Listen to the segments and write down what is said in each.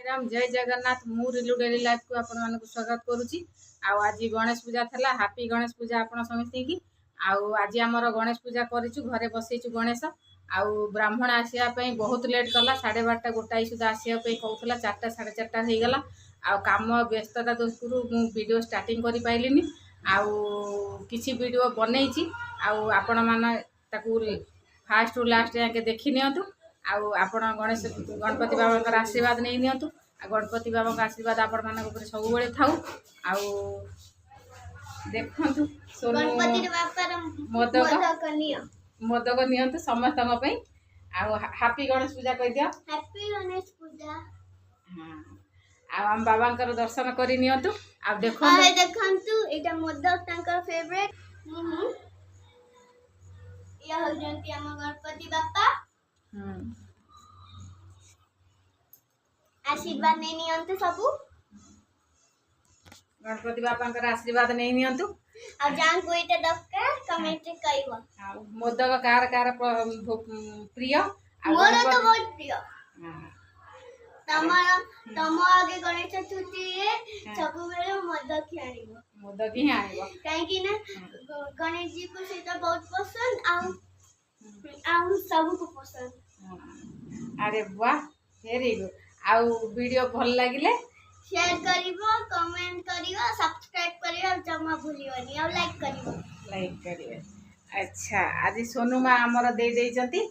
राम जय जगन्नाथ मु रिलू daily life को आपण मानक स्वागत करूची। आज गणेश पूजा थला हैप्पी गणेश पूजा आपण समस्ते की। आज आमर गणेश पूजा करिछु घरे बसैछु गणेश ब्राह्मण आसिया पई बहुत लेट कला 12:30 गोटाई सुधा आसिया पई कहउतला 4टा 4:30 हो गला। काम व्यस्तता दोषरु मु वीडियो स्टार्टिंग करि पाइलिनी किछि वीडियो बनैछि आपण मान ताकू फास्ट टू लास्ट जाके देखि नियंतु। आपण गणेश गणपति बाबा आशीर्वाद नहीं नियंतु। गणपति बाबा का आशीर्वाद आपण मान सब बेले थाउ। देखंतु सोनू मोदक नियंतु समस्त हैप्पी गणेश पूजा कह दियो। हैप्पी गणेश पूजा। हां हम बाबा कर दर्शन करि नियंतु। देखंतु एटा मोदक तांकर फेवरेट। या हो जंती हम गणपति बापा आशीर्वाद नहीं नियंतु सबु। गणपति बापा कर आशीर्वाद नहीं नियंतु। आ जान को एटा दक्का कमेंट कइबो। मोदक कार कार प्रिय मोर तो बहुत प्रिय। तम आगे गणेश चतुर्थी रे सब बेले मोदक ही आनिबो काहे कि ना गणेश जी को सेटा बहुत पसंद आ सब को पसंद। अरे वाह वेरी गुड। वीडियो भल लागिले शेयर करिवो कमेंट करिवो सब्सक्राइब करिवो जमा भूलियोनी और लाइक करिवो। अच्छा आज सोनू माँ आमर दे देइचंती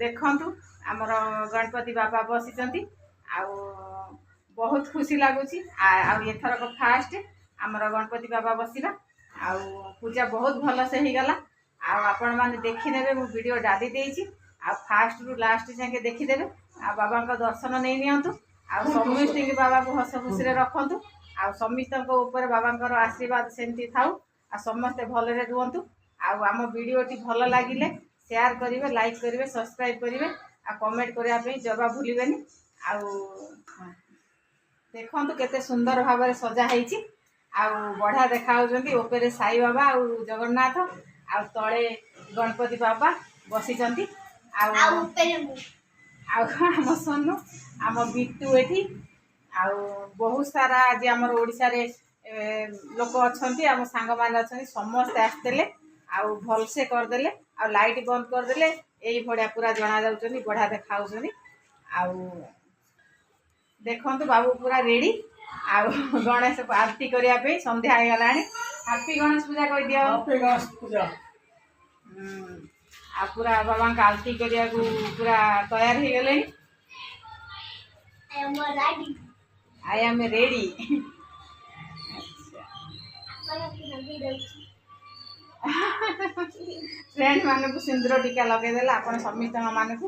देखंतु आमर गणपति बाबा बसिचंती बहुत खुशी लगुच। एथरक फास्ट आमर गणपति बाबा बसवा पूजा बहुत भल से हो गला। आपण मैंने देखने मु वीडियो डाली देछि फास्ट रु लास्ट जाके देखीदेवे। बाबा का दर्शन नहीं नियंतु। समस्त बाबा को हस खुशी रखंतु। समस्त बाबा आशीर्वाद सेमती थाउ। समस्ते भलरे रुहंतु। आम वीडियो टी भल लगिले शेयर करेंगे लाइक करेंगे सब्सक्राइब करेंगे कमेंट करने जबा भूलिबेनी। देखंतु केते सुंदर भाव में सजा होईची बढ़िया देखा ऊपर साई बाबा जगन्नाथ तले गणपति बाबा बसिचंती। आम सोनू आम बिट्टू एठी बहुत सारा आज आम ओडिशा रे लोक अच्छी आम सांग मान अच्छे समस्ते आसते भल से करदे लाइट बंद करदे यही भाया पूरा जना जाऊँ बढ़िया देखा। देखंतु बाबू पूरा रेडी गणेश को आरती करने संध्या हो गला। हैप्पी गणेश पूजा कह दियो। हैप्पी गणेश पूजा। पूरा बाबा का आरती करने को पूरा तैयार हो गले। I am ready. फ्रेंड मान को सिंदूर टीका लगेदेला आपण समस्त मान को।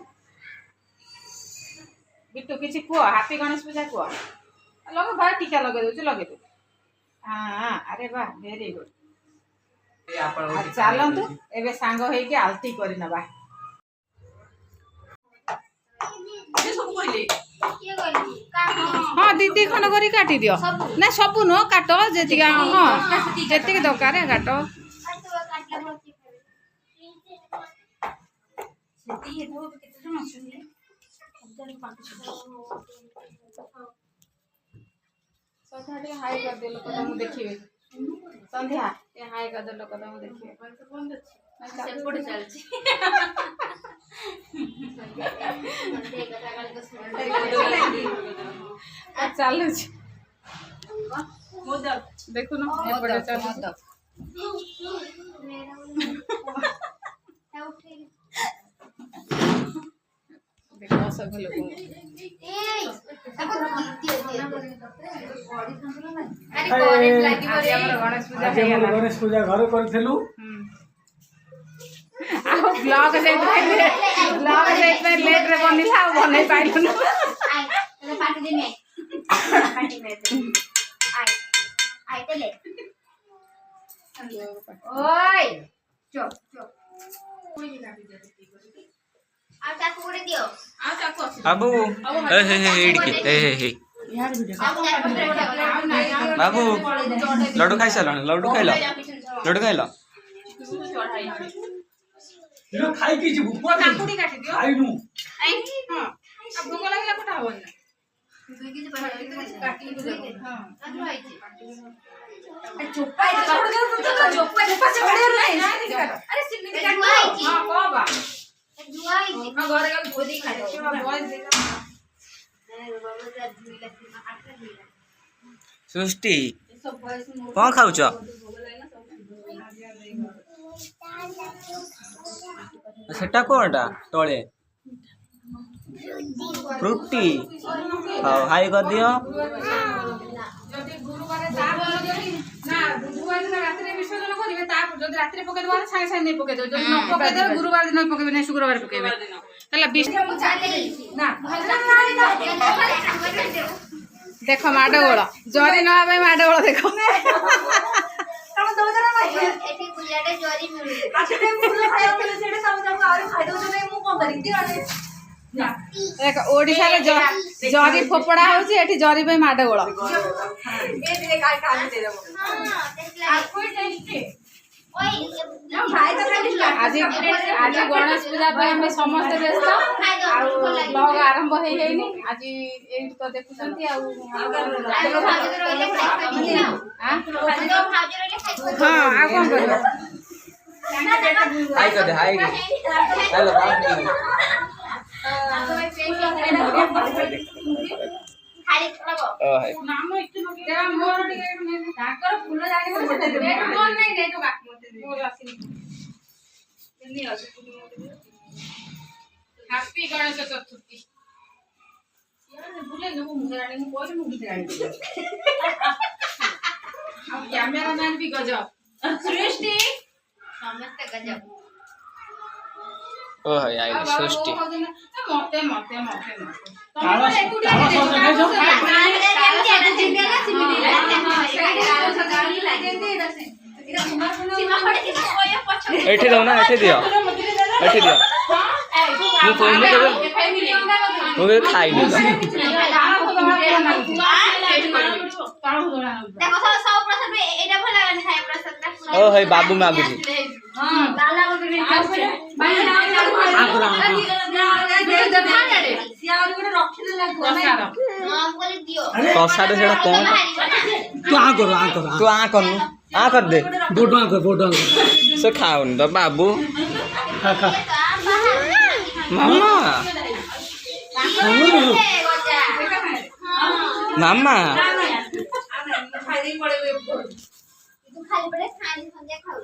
बिट्टू किसी कह हैप्पी गणेश पूजा कह लगे भाई टीका लगे दे। हाँ अरे वाह वेरी गुड। चलतु एबे सांग होइके आलती करि नबा। हाँ दीदी खन करी काटी दियो ना सबु न काट जेति। हाँ जेति दरकार है काट। संध्या हाई कर दे लोक तुम देखिए। संध्या ये हाई कर दे लोक तुम देखिए। सेपट चलची चलू देखु न एपटे चलू। देखो सब लोग गणेश पूजा घर करू ब्लॉग से लेट रे बनिला बनै पाइलु ओय चो चो आ चाकू उड़े दियो। आ चाकू बाबू बाबू लड्डू खाई सारा लड्डू खाइल लड्डू खाइल खाई कि काकुड़ी काटी दियो खाइनु हां अब भूख लागला कोटा होवन सृष्टि कौन खाऊच सेटा कोनटा तळे फ्रूटी हाउ हाई कर दियो যদি গুরুবারে তারপর যদি না বুধবার দিন রাতে বিসর্জন করিবে তারপর যদি রাতে পকাই দেব সাথে সাথে নেই পকাই দেব যদি ন পকাই দেব গুরুবার দিন পকাইবে না শুক্রবার পকাইবে তাহলে না দেখো মাডগোল জরি ন হবে মাডগোল দেখো এটি বুলিয়াটে জরি মিলুছে ଦେଖ ଓଡିଶାରେ ଜରି ଫୋପଡା ହଉଛି ଏଠି ଜରି ପାଇଁ ମାଡଗୋଳ ଆଜି ଆଜି ଗଣେଶ ପୂଜା ପାଇଁ ଆମେ ସମସ୍ତେ ବ୍ୟସ୍ତ ଆଉ ବ୍ଲଗ ଆରମ୍ଭ ହେଇନି ଆଜି ଏଇଠି ତ ଦେଖୁଛନ୍ତି ଆଉ ହଁ ଆଉ କଣ କରିବା हाई कर दे हाई हेलो बाप ଖାଲି ପଡବ ओ हाय ନାମ ଏତେ ଦେବା ମୋର ଟିକେ ତାଙ୍କର ଫୁଲ ଜାଣିବ ସେଟା ଦେବେ ମୋର ନାହିଁ ରେ ତ ବାକି ମତେ ମୋର ଆସିନି ଏନି ଅଛି ହ୍ୟାପି ଗଣେଶ ଚତୁର୍ଥୀ यार भूले न वो मुझे रानी को भी मुझे रानी अब कैमरामैन भी गजब सृष्टि ସମସ୍ତେ ଗଜବ ओ हाय आई सृष्टि मते मते मते एठी दो ना एठी दियो एठी दियो मु फोन में देबे मु के खाई नहीं ଦେଖ ସବୁ ପ୍ରସାଦ ଏଇଟା ଭଲ ଲାଗେନି ଖାଇ ପ୍ରସାଦ ओ हाय बाबू मागुची हां लाला को भी खाओ भाई कसाड सेटा कोन तू आ कर तू आ कर दे फोटो आ कर से खाओ न तो बाबू खा खा मामा मामा ଖାଲି ପଡେ ଖାଲି ସନ୍ଧ୍ୟା ଖାଉ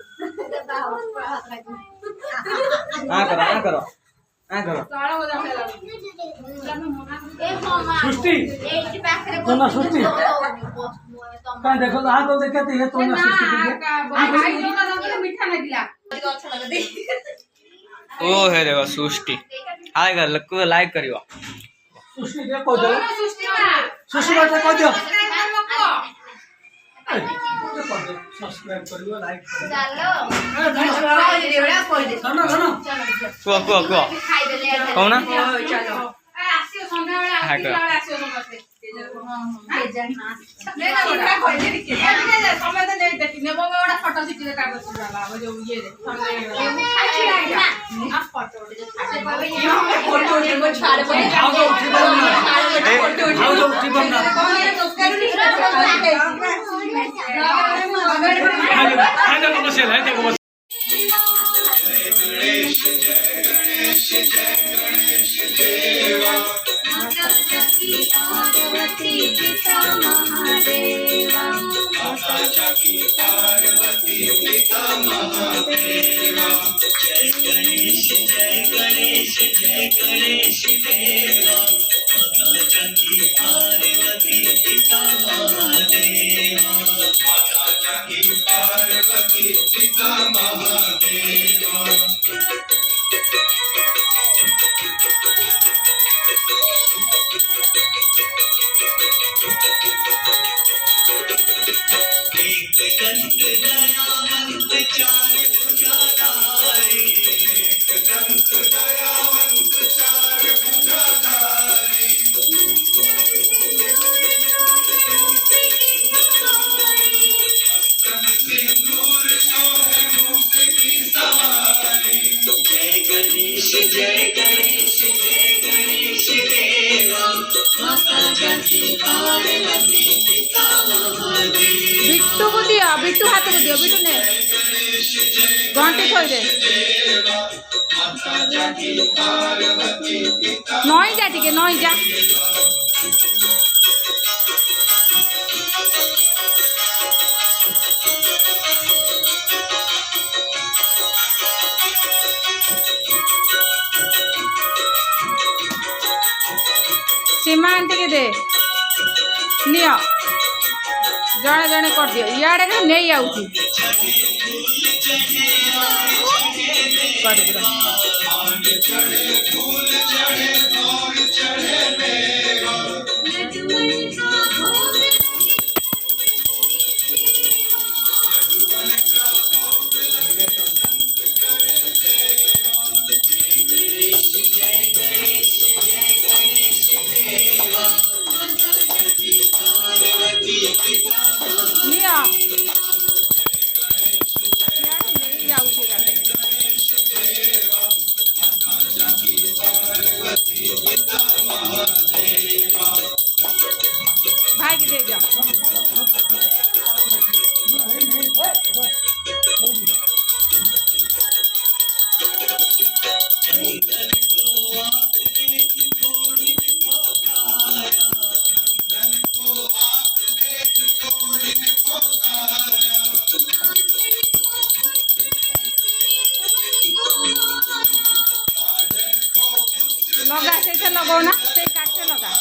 आ करो ताळो बजा खेला ଏ ମାମା सृष्टि ଏଇଠି ପାଖରେ तो ना सृष्टि का देखो आ तो देखते ये तो ना सृष्टि भाई जोना दबले मीठा नदिला ओ हे देखो सृष्टि हाय कर लक्कू लाइक करियो सृष्टि के को दो सृष्टि मा सृष्टि बात को दो ସବସ୍କ୍ରାଇବ सब्सक्राइब କର करियो लाइक करियो ଚାଲ सुनो सुनो कुआ कौन चलो आसियो संध्या बेला आसियो आसियो समस्ते समय तो नहीं देखी ने बड़ा फोटो खींच दे कागज वाला वो जो ये दे फोटो जय गणेश जय गणेश जय गणेश देव बिट्टू को दियो, बिट्टू हाथ को दियो, बिट्टू ने घंटी थोई दे नई जा टिके नई जा सीमा आंटी के दे नियो जड़े जड़े कर दियो इे नहीं आउची भाई के दे जाओ लगा से लगाओ ना से काट से लगा